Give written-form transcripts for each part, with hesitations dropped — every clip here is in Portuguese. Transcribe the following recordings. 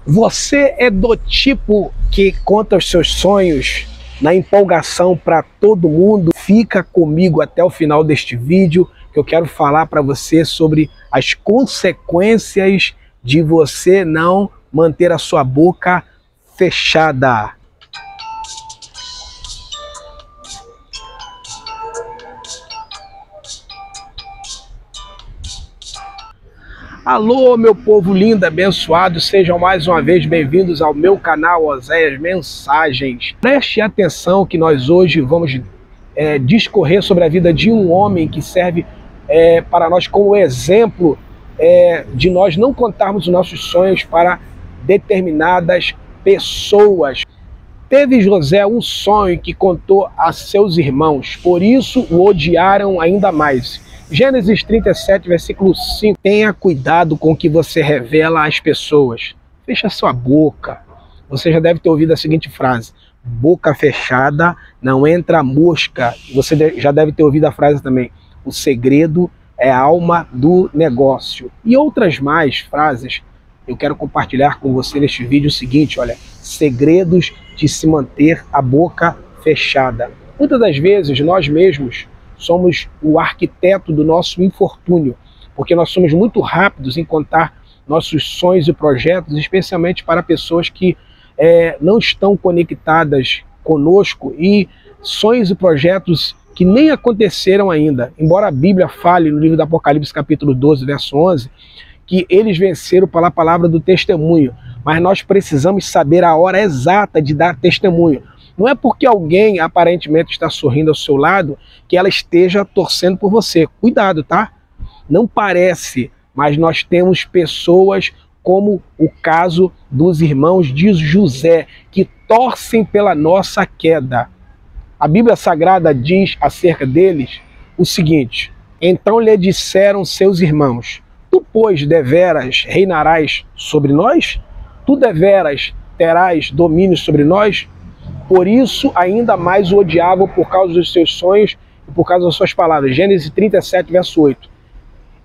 Você é do tipo que conta os seus sonhos na empolgação para todo mundo? Fica comigo até o final deste vídeo, que eu quero falar para você sobre as consequências de você não manter a sua boca fechada. Alô, meu povo lindo, abençoado, sejam mais uma vez bem-vindos ao meu canal Oséias Mensagens. Preste atenção que nós hoje vamos discorrer sobre a vida de um homem que serve para nós como exemplo de nós não contarmos os nossos sonhos para determinadas pessoas. Teve José um sonho que contou a seus irmãos, por isso o odiaram ainda mais. Gênesis 37, versículo 5. Tenha cuidado com o que você revela às pessoas. Fecha sua boca. Você já deve ter ouvido a seguinte frase: boca fechada não entra mosca. Você já deve ter ouvido a frase também: o segredo é a alma do negócio. E outras mais frases eu quero compartilhar com você neste vídeo. O seguinte, olha: segredos de se manter a boca fechada. Muitas das vezes nós mesmos somos o arquiteto do nosso infortúnio, porque nós somos muito rápidos em contar nossos sonhos e projetos, especialmente para pessoas que não estão conectadas conosco, e sonhos e projetos que nem aconteceram ainda. Embora a Bíblia fale no livro do Apocalipse, capítulo 12, verso 11, que eles venceram pela palavra do testemunho, mas nós precisamos saber a hora exata de dar testemunho. Não é porque alguém aparentemente está sorrindo ao seu lado que ela esteja torcendo por você. Cuidado, tá? Não parece, mas nós temos pessoas como o caso dos irmãos de José, que torcem pela nossa queda. A Bíblia Sagrada diz acerca deles o seguinte: então lhe disseram seus irmãos: tu, pois, deveras reinarás sobre nós? Tu deveras terás domínio sobre nós? Por isso, ainda mais o odiavam por causa dos seus sonhos e por causa das suas palavras. Gênesis 37, verso 8.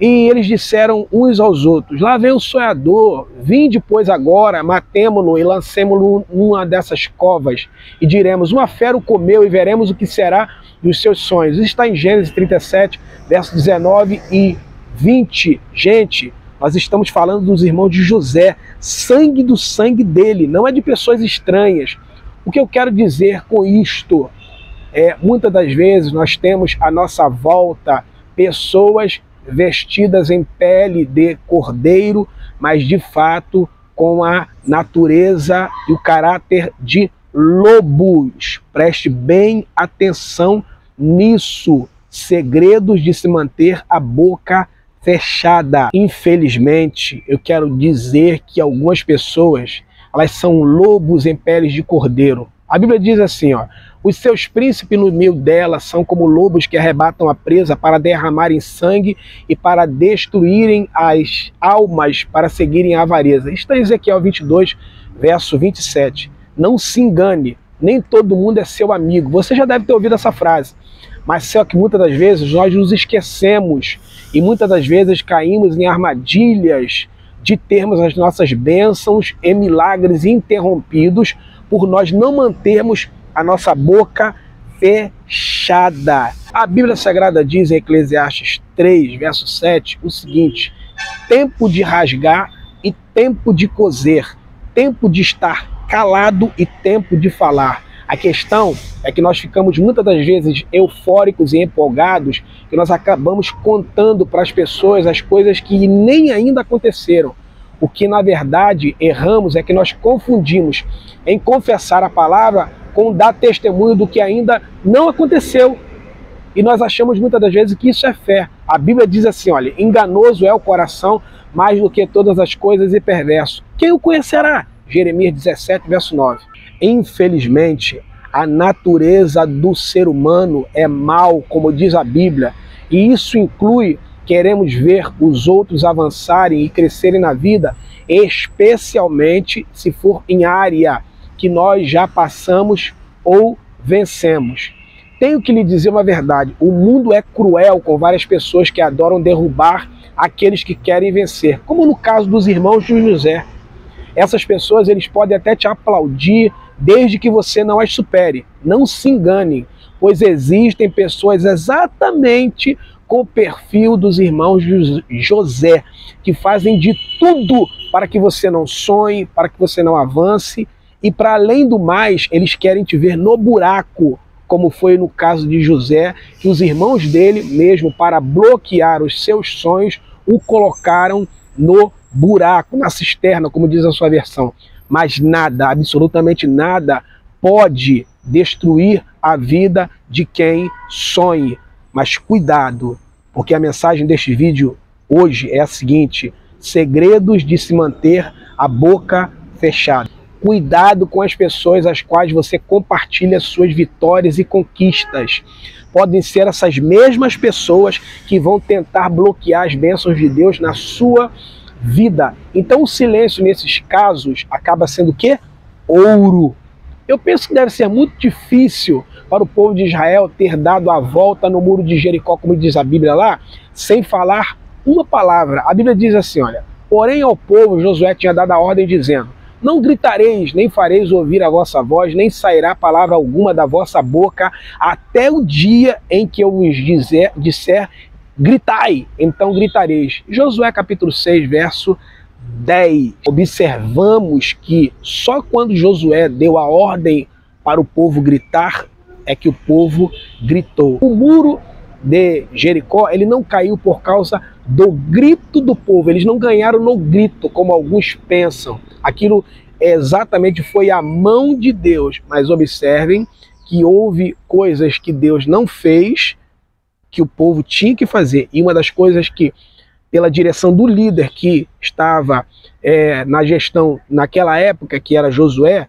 E eles disseram uns aos outros: lá vem o sonhador, vinde, pois, agora, matemo-no e lancemo-no numa dessas covas, e diremos: uma fera o comeu, e veremos o que será dos seus sonhos. Isso está em Gênesis 37, verso 19 e 20. Gente, nós estamos falando dos irmãos de José, sangue do sangue dele, não é de pessoas estranhas. O que eu quero dizer com isto muitas das vezes nós temos à nossa volta pessoas vestidas em pele de cordeiro, mas de fato com a natureza e o caráter de lobos. Preste bem atenção nisso. Segredos de se manter a boca fechada. Infelizmente, eu quero dizer que algumas pessoas, elas são lobos em peles de cordeiro. A Bíblia diz assim, ó: os seus príncipes no meio dela são como lobos que arrebatam a presa para derramarem sangue e para destruírem as almas, para seguirem a avareza. Está em Ezequiel 22, verso 27. Não se engane, nem todo mundo é seu amigo. Você já deve ter ouvido essa frase. Mas só que muitas das vezes nós nos esquecemos e muitas das vezes caímos em armadilhas de termos as nossas bênçãos e milagres interrompidos por nós não mantermos a nossa boca fechada. A Bíblia Sagrada diz em Eclesiastes 3, verso 7, o seguinte: tempo de rasgar e tempo de coser, tempo de estar calado e tempo de falar. A questão é que nós ficamos muitas das vezes eufóricos e empolgados, que nós acabamos contando para as pessoas as coisas que nem ainda aconteceram. O que na verdade erramos é que nós confundimos em confessar a palavra com dar testemunho do que ainda não aconteceu. E nós achamos muitas das vezes que isso é fé. A Bíblia diz assim, olha: enganoso é o coração mais do que todas as coisas e perverso. Quem o conhecerá? Jeremias 17, verso 9. Infelizmente, a natureza do ser humano é mal, como diz a Bíblia, e isso inclui queremos ver os outros avançarem e crescerem na vida, especialmente se for em área que nós já passamos ou vencemos. Tenho que lhe dizer uma verdade: o mundo é cruel com várias pessoas que adoram derrubar aqueles que querem vencer, como no caso dos irmãos de José. Essas pessoas, eles podem até te aplaudir desde que você não as supere. Não se engane, pois existem pessoas exatamente com o perfil dos irmãos de José, que fazem de tudo para que você não sonhe, para que você não avance, e para além do mais, eles querem te ver no buraco, como foi no caso de José, que os irmãos dele, mesmo para bloquear os seus sonhos, o colocaram no buraco, na cisterna, como diz a sua versão. Mas nada, absolutamente nada, pode destruir a vida de quem sonhe. Mas cuidado, porque a mensagem deste vídeo hoje é a seguinte: segredos de se manter a boca fechada. Cuidado com as pessoas às quais você compartilha suas vitórias e conquistas. Podem ser essas mesmas pessoas que vão tentar bloquear as bênçãos de Deus na sua vida. Então o silêncio nesses casos acaba sendo o quê? Ouro. Eu penso que deve ser muito difícil para o povo de Israel ter dado a volta no muro de Jericó, como diz a Bíblia lá, sem falar uma palavra. A Bíblia diz assim, olha: porém ao povo Josué tinha dado a ordem dizendo: não gritareis, nem fareis ouvir a vossa voz, nem sairá palavra alguma da vossa boca, até o dia em que eu vos disser, gritai, então gritareis. Josué capítulo 6, verso 10. Observamos que só quando Josué deu a ordem para o povo gritar, é que o povo gritou. O muro de Jericó, ele não caiu por causa do grito do povo. Eles não ganharam no grito, como alguns pensam. Aquilo exatamente foi a mão de Deus. Mas observem que houve coisas que Deus não fez, que o povo tinha que fazer. E uma das coisas que, pela direção do líder que estava na gestão naquela época, que era Josué,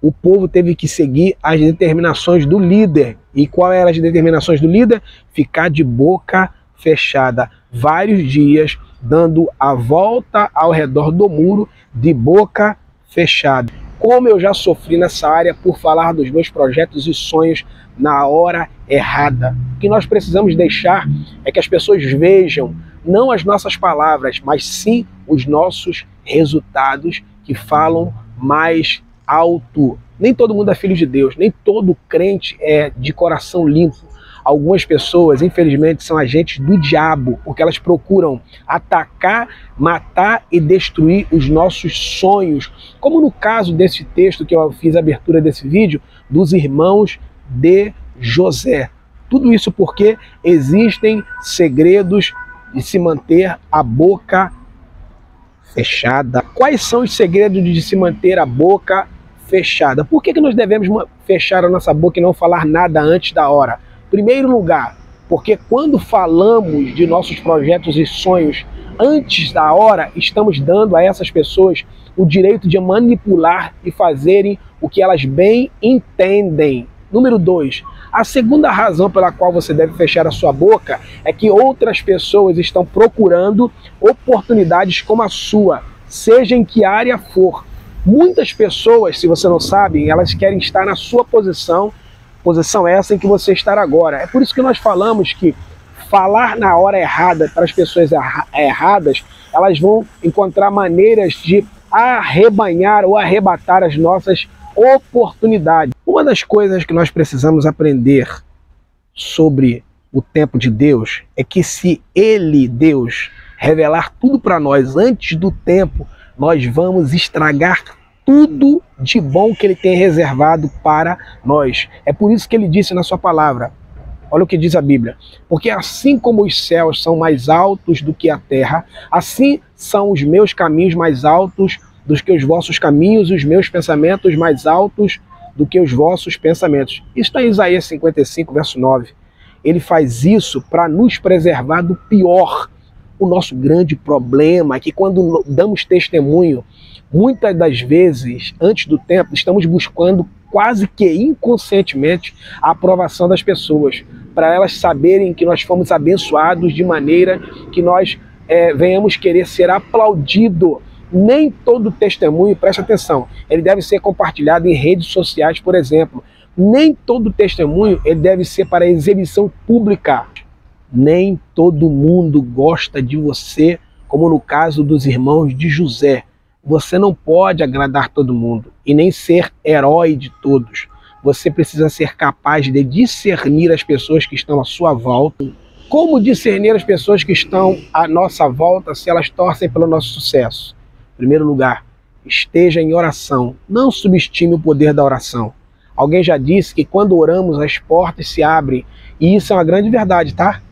o povo teve que seguir as determinações do líder. E qual eram as determinações do líder? Ficar de boca fechada vários dias, dando a volta ao redor do muro de boca fechada. Como eu já sofri nessa área por falar dos meus projetos e sonhos na hora errada. O que nós precisamos deixar é que as pessoas vejam não as nossas palavras, mas sim os nossos resultados, que falam mais alto. Nem todo mundo é filho de Deus, nem todo crente é de coração limpo. Algumas pessoas, infelizmente, são agentes do diabo, porque elas procuram atacar, matar e destruir os nossos sonhos. Como no caso desse texto que eu fiz a abertura desse vídeo, dos irmãos de José. Tudo isso porque existem segredos de se manter a boca fechada. Quais são os segredos de se manter a boca fechada? Por que nós devemos fechar a nossa boca e não falar nada antes da hora? Primeiro lugar, porque quando falamos de nossos projetos e sonhos antes da hora, estamos dando a essas pessoas o direito de manipular e fazerem o que elas bem entendem. Número 2, a segunda razão pela qual você deve fechar a sua boca é que outras pessoas estão procurando oportunidades como a sua, seja em que área for. Muitas pessoas, se você não sabe, elas querem estar na sua posição essa em que você está agora. É por isso que nós falamos que falar na hora errada para as pessoas erradas, elas vão encontrar maneiras de arrebanhar ou arrebatar as nossas oportunidades. Uma das coisas que nós precisamos aprender sobre o tempo de Deus é que se Ele, Deus, revelar tudo para nós antes do tempo, nós vamos estragar tudo de bom que Ele tem reservado para nós. É por isso que Ele disse na sua palavra, olha o que diz a Bíblia: porque assim como os céus são mais altos do que a terra, assim são os meus caminhos mais altos do que os vossos caminhos, os meus pensamentos mais altos do que os vossos pensamentos. Isso está em Isaías 55, verso 9. Ele faz isso para nos preservar do pior. O nosso grande problema é que quando damos testemunho, muitas das vezes, antes do tempo, estamos buscando quase que inconscientemente a aprovação das pessoas, para elas saberem que nós fomos abençoados de maneira que nós venhamos querer ser aplaudido. Nem todo testemunho, preste atenção, ele deve ser compartilhado em redes sociais, por exemplo. Nem todo testemunho ele deve ser para exibição pública. Nem todo mundo gosta de você, como no caso dos irmãos de José. Você não pode agradar todo mundo e nem ser herói de todos. Você precisa ser capaz de discernir as pessoas que estão à sua volta. Como discernir as pessoas que estão à nossa volta se elas torcem pelo nosso sucesso? Em primeiro lugar, esteja em oração. Não subestime o poder da oração. Alguém já disse que quando oramos as portas se abrem. E isso é uma grande verdade, tá?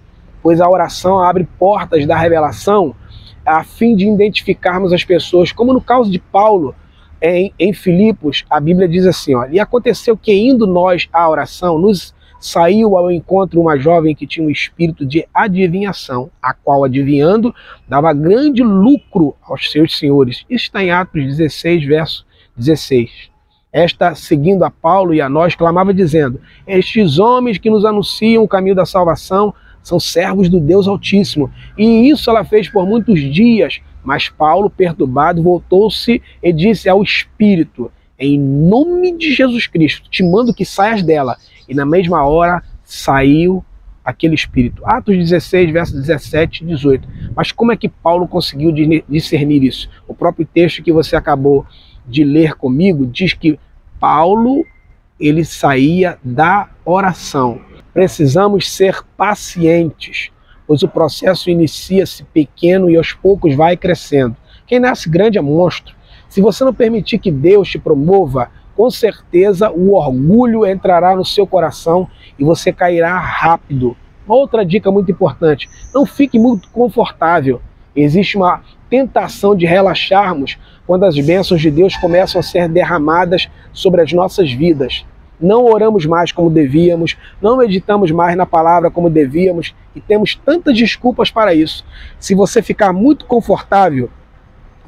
Pois a oração abre portas da revelação a fim de identificarmos as pessoas, como no caso de Paulo em Filipos, a Bíblia diz assim, ó, e aconteceu que indo nós à oração, nos saiu ao encontro uma jovem que tinha um espírito de adivinhação, a qual adivinhando dava grande lucro aos seus senhores. Isso está em Atos 16, verso 16. Esta, seguindo a Paulo e a nós, clamava dizendo, estes homens que nos anunciam o caminho da salvação são servos do Deus Altíssimo. E isso ela fez por muitos dias. Mas Paulo, perturbado, voltou-se e disse ao Espírito, em nome de Jesus Cristo, te mando que saias dela. E na mesma hora saiu aquele espírito. Atos 16, versos 17 e 18. Mas como é que Paulo conseguiu discernir isso? O próprio texto que você acabou de ler comigo diz que Paulo, ele saía da oração. Precisamos ser pacientes, pois o processo inicia-se pequeno e aos poucos vai crescendo. Quem nasce grande é monstro. Se você não permitir que Deus te promova, com certeza o orgulho entrará no seu coração e você cairá rápido. Outra dica muito importante, não fique muito confortável. Existe uma tentação de relaxarmos quando as bênçãos de Deus começam a ser derramadas sobre as nossas vidas. Não oramos mais como devíamos, não meditamos mais na palavra como devíamos e temos tantas desculpas para isso. Se você ficar muito confortável,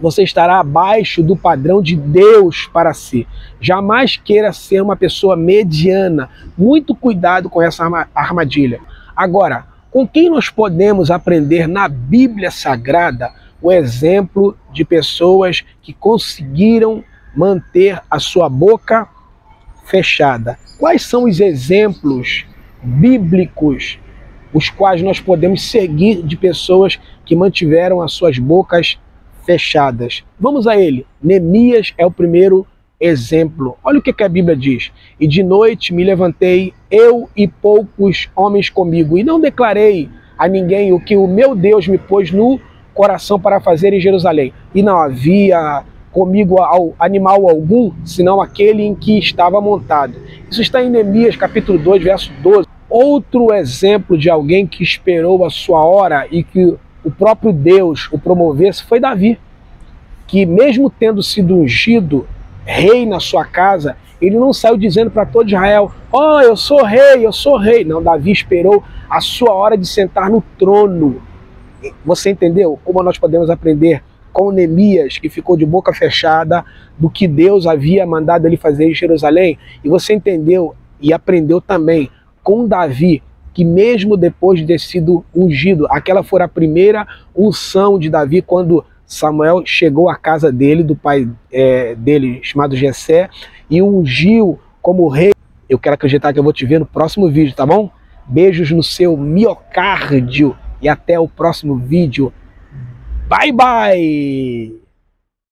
você estará abaixo do padrão de Deus para si. Jamais queira ser uma pessoa mediana. Muito cuidado com essa armadilha. Agora, com quem nós podemos aprender na Bíblia Sagrada o exemplo de pessoas que conseguiram manter a sua boca fechada? Quais são os exemplos bíblicos os quais nós podemos seguir de pessoas que mantiveram as suas bocas fechadas? Vamos a ele. Neemias é o primeiro exemplo. Olha o que a Bíblia diz. E de noite me levantei, eu e poucos homens comigo, e não declarei a ninguém o que o meu Deus me pôs no coração para fazer em Jerusalém. E não havia comigo animal algum, senão aquele em que estava montado. Isso está em Neemias, capítulo 2, verso 12. Outro exemplo de alguém que esperou a sua hora e que o próprio Deus o promovesse foi Davi, que mesmo tendo sido ungido rei na sua casa, ele não saiu dizendo para todo Israel, ó, eu sou rei, eu sou rei. Não, Davi esperou a sua hora de sentar no trono. Você entendeu como nós podemos aprender com Neemias, que ficou de boca fechada, do que Deus havia mandado ele fazer em Jerusalém? E você entendeu e aprendeu também com Davi, que mesmo depois de ter sido ungido, aquela foi a primeira unção de Davi, quando Samuel chegou à casa dele, do pai dele, chamado Jessé, e o ungiu como rei. Eu quero acreditar que eu vou te ver no próximo vídeo, tá bom? Beijos no seu miocárdio e até o próximo vídeo. Bye, bye!